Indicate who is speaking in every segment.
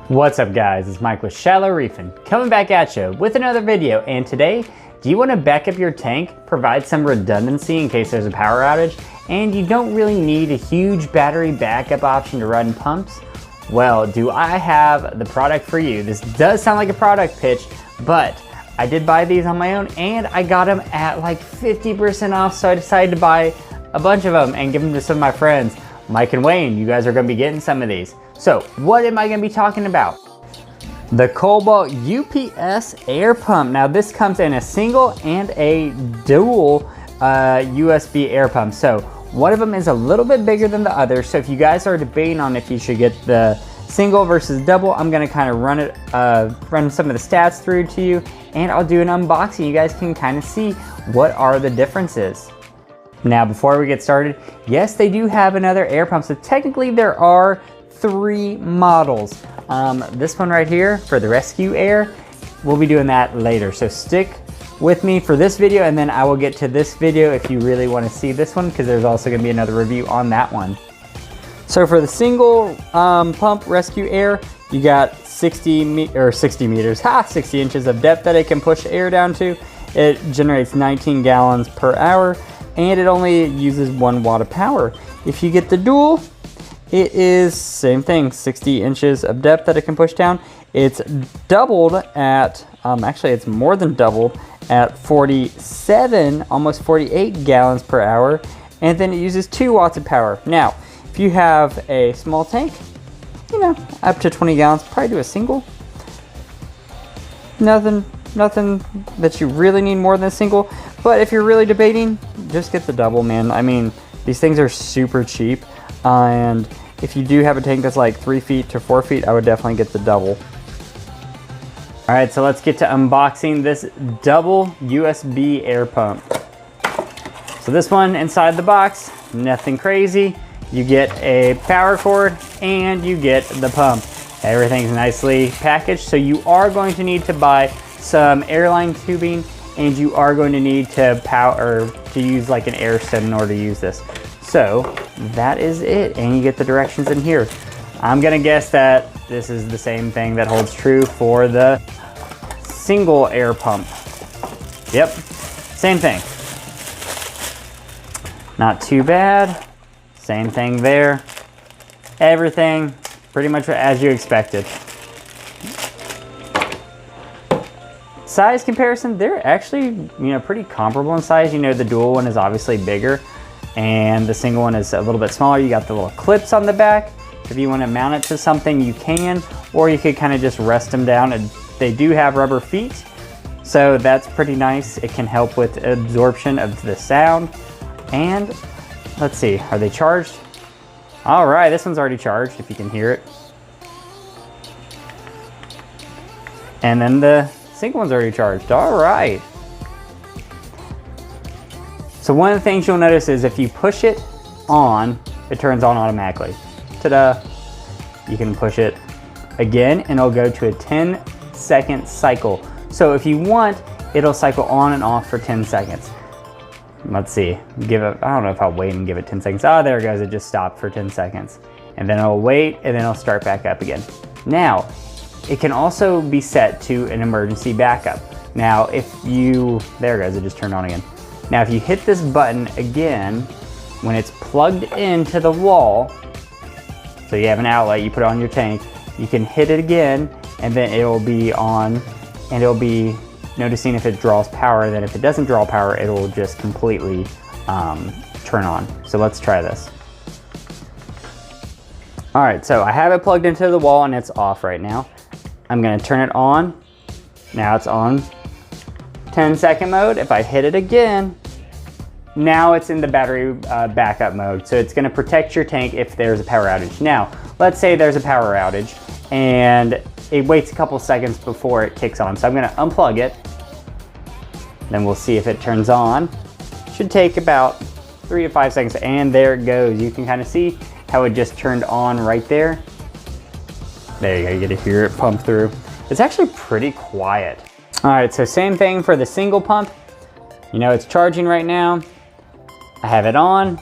Speaker 1: What's up guys, it's Mike with Shallow Reefing, coming back at you with another video. And today, do you want to back up your tank, provide some redundancy in case there's a power outage, and you don't really need a huge battery backup option to run pumps? Well, do I have the product for you. This does sound like a product pitch, but I did buy these on my own and I got them at like 50% off, so I decided to buy a bunch of them and give them to some of my friends. Mike and Wayne, you guys are going to be getting some of these. So what am I going to be talking about? The Cobalt UPS air pump. Now this comes in a single and a dual USB air pump. So one of them is a little bit bigger than the other. So if you guys are debating on if you should get the single versus double, I'm going to kind of run some of the stats through to you, and I'll do an unboxing. You guys can kind of see what are the differences. Now, before we get started, yes, they do have another air pump. So technically there are 3 models. This one right here for the rescue air, we'll be doing that later. So stick with me for this video, and then I will get to this video if you really want to see this one, because there's also going to be another review on that one. So for the single pump rescue air, you got 60 inches of depth that it can push air down to. It generates 19 gallons per hour, and it only uses 1 watt of power. If you get the dual, it is same thing, 60 inches of depth that it can push down. It's doubled at, actually it's more than doubled at 47, almost 48 gallons per hour. And then it uses 2 watts of power. Now, if you have a small tank, you know, up to 20 gallons, probably do a single. Nothing that you really need more than a single. But if you're really debating, just get the double, man. I mean, these things are super cheap. And if you do have a tank that's like 3 feet to 4 feet, I would definitely get the double. All right, so let's get to unboxing this double USB air pump. So this one inside the box, nothing crazy. You get a power cord and you get the pump. Everything's nicely packaged. So you are going to need to buy some airline tubing, and you are going to need to use like an air stem in order to use this. So that is it, and you get the directions in here. I'm gonna guess that this is the same thing that holds true for the single air pump. Yep, same thing. Not too bad. Same thing there. Everything pretty much as you expected. Size comparison, they're actually, you know, pretty comparable in size. You know, the dual one is obviously bigger and the single one is a little bit smaller. You got the little clips on the back. If you want to mount it to something, you can, or you could kind of just rest them down. And they do have rubber feet, so that's pretty nice. It can help with absorption of the sound. And let's see, are they charged? All right, this one's already charged, if you can hear it. And then the single one's already charged. All right. So one of the things you'll notice is if you push it on, it turns on automatically. Ta-da. You can push it again and it'll go to a 10-second cycle. So if you want, it'll cycle on and off for 10 seconds. Let's see, I don't know if I'll wait and give it 10 seconds. Oh, there it goes, it just stopped for 10 seconds. And then it'll wait and then it'll start back up again. Now, it can also be set to an emergency backup. Now, there it goes, it just turned on again. Now, if you hit this button again, when it's plugged into the wall, so you have an outlet, you put it on your tank, you can hit it again, and then it'll be on, and it'll be noticing if it draws power. Then if it doesn't draw power, it will just completely turn on. So let's try this. All right, so I have it plugged into the wall and it's off right now. I'm gonna turn it on. Now it's on 10-second mode. If I hit it again, now it's in the battery backup mode. So it's gonna protect your tank if there's a power outage. Now, let's say there's a power outage and it waits a couple seconds before it kicks on. So I'm gonna unplug it. Then we'll see if it turns on. Should take about 3 to 5 seconds, and there it goes. You can kind of see how it just turned on right there. There you go, you get to hear it pump through. It's actually pretty quiet. All right, so same thing for the single pump. You know, it's charging right now. I have it on.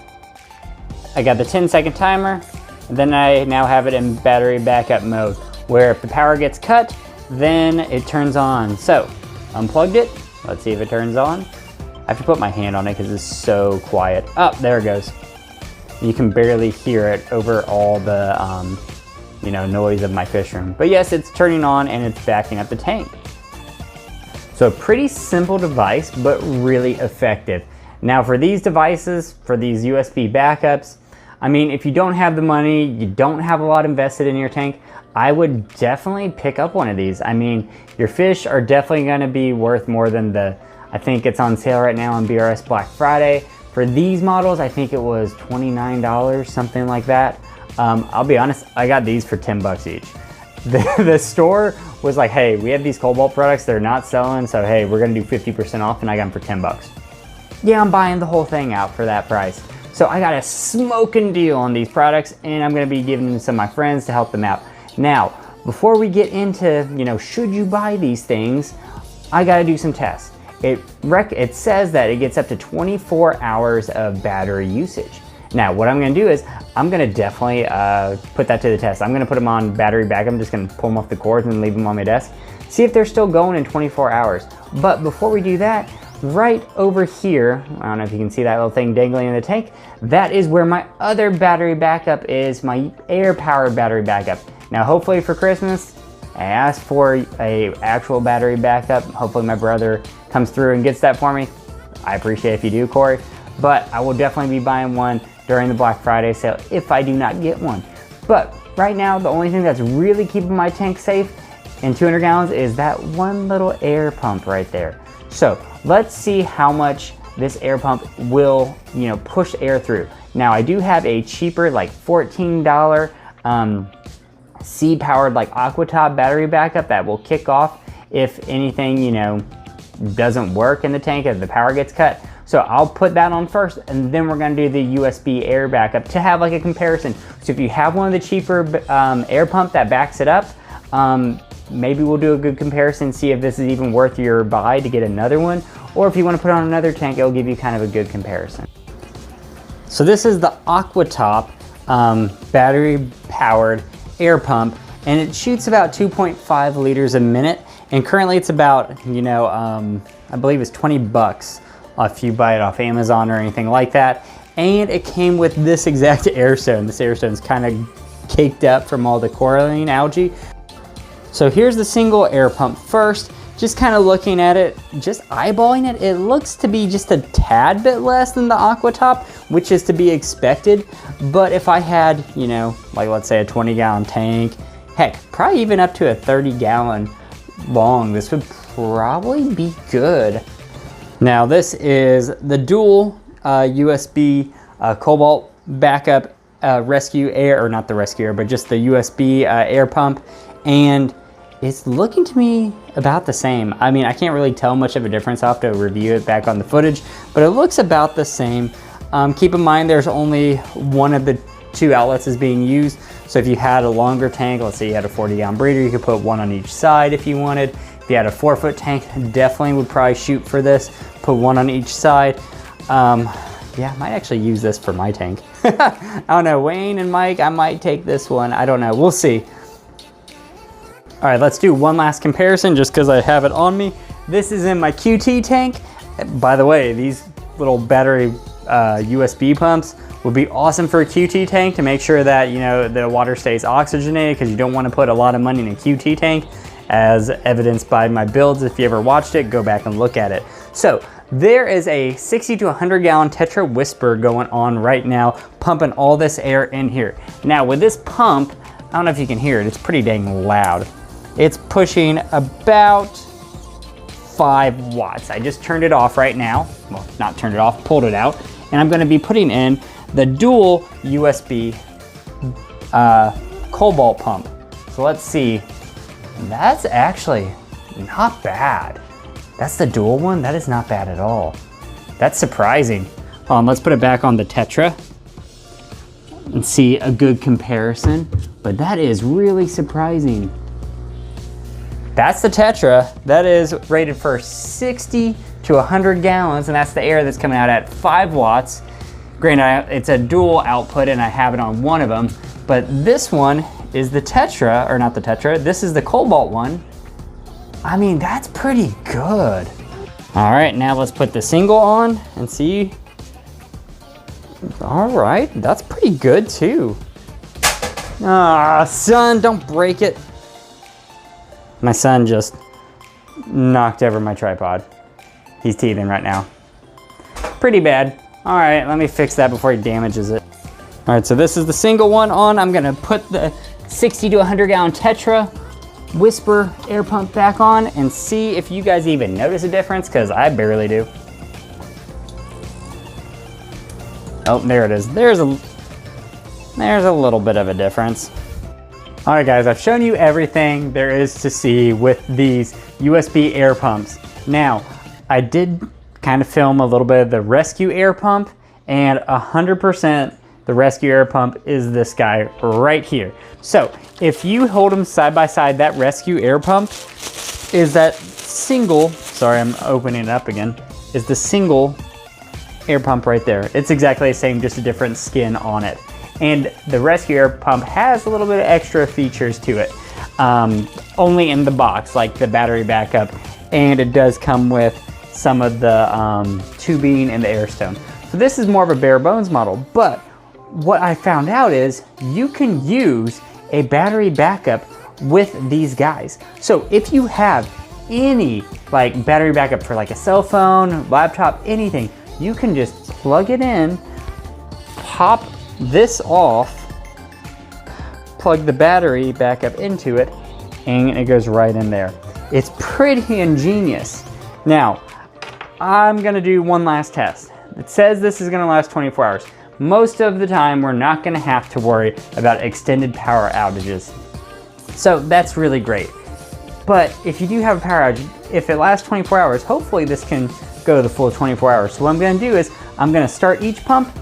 Speaker 1: I got the 10-second timer, and then I now have it in battery backup mode. where if the power gets cut, then it turns on. So, unplugged it. Let's see if it turns on. I have to put my hand on it because it's so quiet. Oh, there it goes. You can barely hear it over all the noise of my fish room. But yes, it's turning on and it's backing up the tank. So a pretty simple device, but really effective. Now for these devices, for these USB backups, I mean, if you don't have the money, you don't have a lot invested in your tank, I would definitely pick up one of these. I mean, your fish are definitely gonna be worth more than I think it's on sale right now on BRS Black Friday. For these models, I think it was $29, something like that. I'll be honest, I got these for 10 bucks each. The store was like, hey, we have these Cobalt products, they're not selling, so hey, we're gonna do 50% off, and I got them for 10 bucks. Yeah, I'm buying the whole thing out for that price. So I got a smoking deal on these products, and I'm gonna be giving them to some of my friends to help them out. Now, before we get into, should you buy these things, I gotta do some tests. It says that it gets up to 24 hours of battery usage. Now, what I'm gonna do is, I'm gonna definitely put that to the test. I'm gonna put them on battery backup. I'm just gonna pull them off the cords and leave them on my desk. See if they're still going in 24 hours. But before we do that, right over here, I don't know if you can see that little thing dangling in the tank, that is where my other battery backup is, my air-powered battery backup. Now, hopefully for Christmas, I asked for a actual battery backup. Hopefully my brother comes through and gets that for me. I appreciate if you do, Corey. But I will definitely be buying one during the Black Friday sale if I do not get one. But right now, the only thing that's really keeping my tank safe in 200 gallons is that one little air pump right there. So let's see how much this air pump will, push air through. Now I do have a cheaper, like $14 C-powered like Aquatop battery backup that will kick off if anything, doesn't work in the tank, if the power gets cut. So I'll put that on first, and then we're gonna do the USB air backup to have like a comparison. So if you have one of the cheaper air pump that backs it up, maybe we'll do a good comparison, see if this is even worth your buy to get another one, or if you wanna put on another tank, it'll give you kind of a good comparison. So this is the Aquatop battery powered air pump, and it shoots about 2.5 liters a minute, and currently it's about, I believe it's 20 bucks if you buy it off Amazon or anything like that. And it came with this exact air stone. This air stone is kind of caked up from all the coralline algae. So here's the single air pump first. Just kind of looking at it, just eyeballing it, it looks to be just a tad bit less than the Aquatop, which is to be expected. But if I had, like let's say a 20-gallon tank, heck, probably even up to a 30-gallon long, this would probably be good. Now this is the dual USB Cobalt backup rescue air, or not the rescue air, but just the USB air pump. And it's looking to me about the same. I mean, I can't really tell much of a difference. I'll have to review it back on the footage, but it looks about the same. Keep in mind, there's only one of the two outlets is being used. So if you had a longer tank, let's say you had a 40-gallon breeder, you could put one on each side if you wanted. If you had a 4-foot tank, definitely would probably shoot for this. Put one on each side. Yeah, I might actually use this for my tank. I don't know, Wayne and Mike, I might take this one. I don't know, we'll see. All right, let's do one last comparison just because I have it on me. This is in my QT tank. By the way, these little battery USB pumps would be awesome for a QT tank to make sure that, the water stays oxygenated, because you don't want to put a lot of money in a QT tank, as evidenced by my builds. If you ever watched it, go back and look at it. So there is a 60 to 100 gallon Tetra Whisper going on right now, pumping all this air in here. Now with this pump, I don't know if you can hear it, it's pretty dang loud. It's pushing about 5 watts. I just turned it off right now. Well, not turned it off, pulled it out. And I'm gonna be putting in the dual USB Cobalt pump. So let's see. That's actually not bad. That's the dual one, that is not bad at all. That's surprising. Hold on, let's put it back on the Tetra and see a good comparison. But that is really surprising. That's the Tetra. That is rated for 60 to 100 gallons, and that's the air that's coming out at 5 watts. Granted, it's a dual output and I have it on one of them, but this one is the Tetra, or not the Tetra, this is the Cobalt one. I mean, that's pretty good. All right, now let's put the single on and see. All right, that's pretty good too. Ah, son, don't break it. My son just knocked over my tripod. He's teething right now. Pretty bad. All right, let me fix that before he damages it. All right, so this is the single one on. I'm gonna put the 60 to 100 gallon Tetra Whisper air pump back on and see if you guys even notice a difference, because I barely do. Oh, there it is. There's a little bit of a difference. All right, guys, I've shown you everything there is to see with these USB air pumps. Now, I did kind of film a little bit of the rescue air pump, and 100% the rescue air pump is this guy right here. So if you hold them side by side, that rescue air pump is that single, sorry, I'm opening it up again, is the single air pump right there. It's exactly the same, just a different skin on it. And the rescue air pump has a little bit of extra features to it, only in the box, like the battery backup, and it does come with some of the tubing and the air stone. So this is more of a bare bones model, but what I found out is you can use a battery backup with these guys. So if you have any like battery backup for like a cell phone, laptop, anything, you can just plug it in, pop this off, plug the battery back up into it, and it goes right in there. It's pretty ingenious. Now, I'm gonna do one last test. It says this is gonna last 24 hours. Most of the time, we're not gonna have to worry about extended power outages. So that's really great. But if you do have a power outage, if it lasts 24 hours, hopefully this can go the full 24 hours. So what I'm gonna do is, I'm gonna start each pump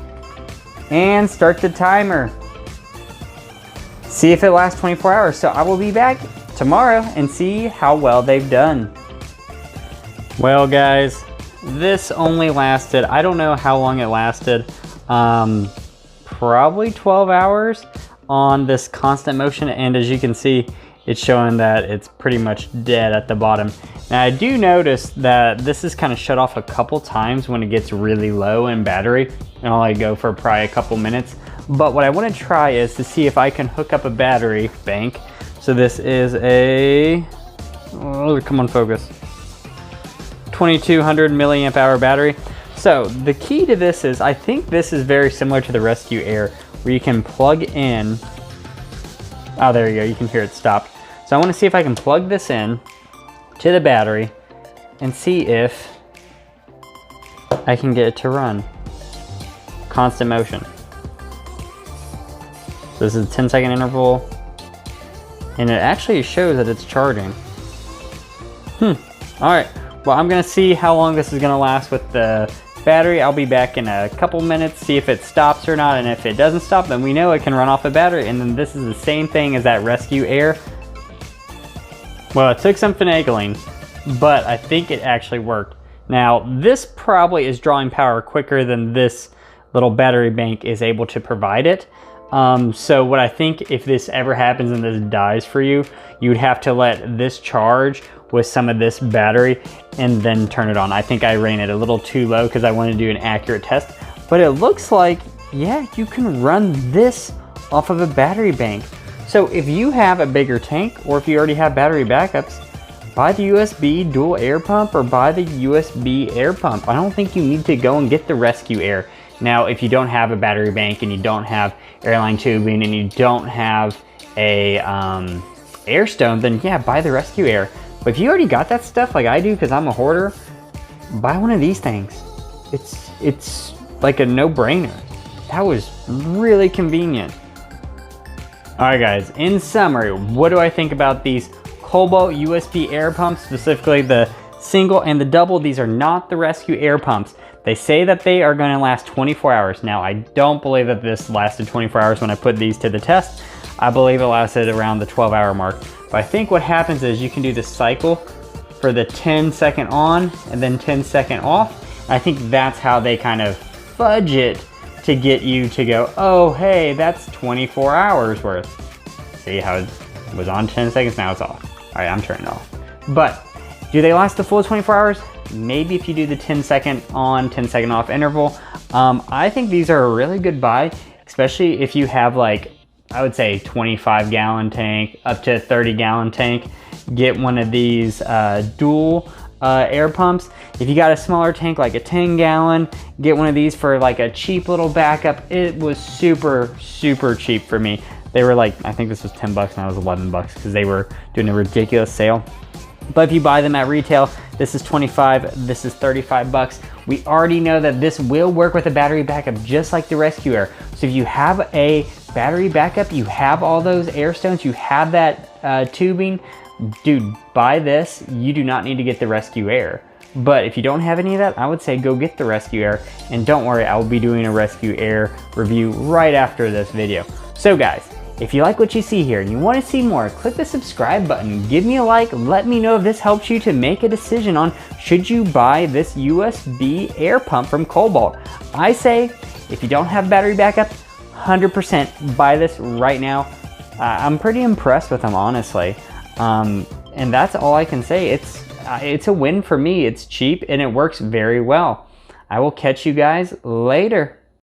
Speaker 1: and start the timer. See if it lasts 24 hours. So I will be back tomorrow and see how well they've done. Well, guys, this only lasted, I don't know how long it lasted, probably 12 hours on this constant motion, and as you can see, it's showing that it's pretty much dead at the bottom. Now I do notice that this is kind of shut off a couple times when it gets really low in battery, and I'll like go for probably a couple minutes. But what I want to try is to see if I can hook up a battery bank. So this is a, oh, come on, focus, 2200 milliamp hour battery. So the key to this is, I think this is very similar to the Rescue Air, where you can plug in, oh, there you go, you can hear it stopped. So I want to see if I can plug this in to the battery and see if I can get it to run constant motion. So this is a 10-second interval, and it actually shows that it's charging. All right, well, I'm gonna see how long this is gonna last with the battery. I'll be back in a couple minutes, see if it stops or not, and if it doesn't stop, then we know it can run off a battery. And then this is the same thing as that Rescue Air. Well, it took some finagling, but I think it actually worked. Now, this probably is drawing power quicker than this little battery bank is able to provide it. So what I think, if this ever happens and this dies for you, you'd have to let this charge with some of this battery and then turn it on. I think I ran it a little too low because I wanted to do an accurate test, but it looks like, yeah, you can run this off of a battery bank. So if you have a bigger tank, or if you already have battery backups, buy the USB dual air pump or buy the USB air pump. I don't think you need to go and get the Rescue Air. Now, if you don't have a battery bank and you don't have airline tubing and you don't have a air stone, then yeah, buy the Rescue Air. But if you already got that stuff like I do, because I'm a hoarder, buy one of these things. It's like a no-brainer. That was really convenient. All right, guys, in summary, what do I think about these Cobalt USB air pumps, specifically the single and the double? These are not the Rescue Air pumps. They say that they are going to last 24 hours. Now, I don't believe that this lasted 24 hours when I put these to the test. I believe it lasted around the 12-hour mark. But I think what happens is you can do the cycle for the 10-second on and then 10-second off. I think that's how they kind of fudge it to get you to go, oh, hey, that's 24 hours worth. See how it was on 10 seconds, now it's off. All right, I'm turning it off. But do they last the full 24 hours? Maybe if you do the 10-second on, 10-second off interval. I think these are a really good buy, especially if you have like, I would say 25-gallon tank up to 30-gallon tank. Get one of these dual air pumps. If you got a smaller tank like a 10-gallon, get one of these for like a cheap little backup. It was super cheap for me. They were like, I think this was 10 bucks and that was 11 bucks because they were doing a ridiculous sale. But if you buy them at retail, this is 25, this is 35 bucks. We already know that this will work with a battery backup just like the Rescue Air. So if you have a battery backup, you have all those air stones, you have that tubing, dude, buy this. You do not need to get the Rescue Air. But if you don't have any of that, I would say go get the Rescue Air. And don't worry, I will be doing a Rescue Air review right after this video. So guys, if you like what you see here and you want to see more, click the subscribe button, give me a like, let me know if this helps you to make a decision on should you buy this USB air pump from Cobalt. I say, if you don't have battery backup, 100% buy this right now. I'm pretty impressed with them, honestly. And that's all I can say. It's a win for me. It's cheap and it works very well. I will catch you guys later.